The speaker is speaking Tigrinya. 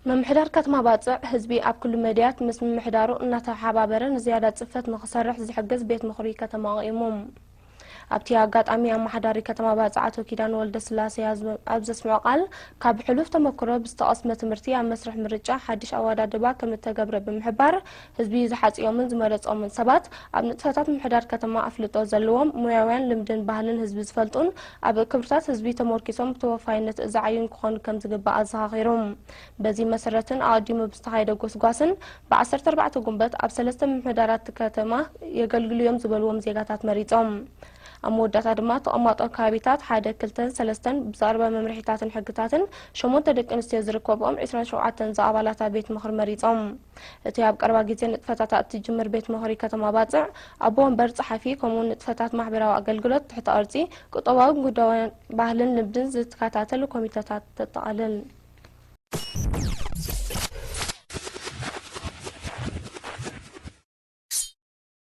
ممحدار كتما باصع حزبي اب كل مديات مس ممحدارو انتا حبابرن زياده صفت نخسرح زحجز بيت مخري كتما قيموم ابتي اغاطامي امحداري كتما باصعاتو كيدان ولد سلاسي ابز اسمع قال كاب حلوف تمكرو بستقسمه تمرتي ام مسرح مرجع حدش اوادادبا كم تجبر بمحبار حزبي زحص يومن زمرصوم سبات اب نطفتات محدار كتما افلطو زلوم موياوያን لمدن ባህልን ህዝቢ ዝፈልጡን اب كبرتات ህዝቢ ተሞርኪሶም ተወፋይነት እዛዓዩን ክኾን ከም ዝግባእ አዘኻኺሮም በዚ መሰረትን አዲሙ ብስተሃይደ ጎስጓስን በ14 ጉንበት اب 3 محدارات ከተማ የገልግሉዮም ዝበልዎም ዜጋታት መሪጾም አሞዳታ ድማ ተቀማጦ ካቢታት ሓደ ክልተን ሰለስተን ብዛርባ መምርሒታትን ሕግታትን ሸሞንተ ደቂ ኣንስትዮ ዝርከብኦም 27 ዘኣባላታ ቤት ምኽሪ መሪጾም እቲ ኣብ ቀረባ ግዜ ንጥፈታት እትጅምር ቤት ምኽሪ ከተማ ባጽዕ ኣቦ ወንበር ጸሓፊ ከምኡ ንጥፈታት ማሕበራዊ ኣገልግሎት ትሕተ ቅርጺ ቁጠባዊ ጉዳይ ባህልን ንግድን ዝትከታተሉ ኮሚቴታት ተጠቃልል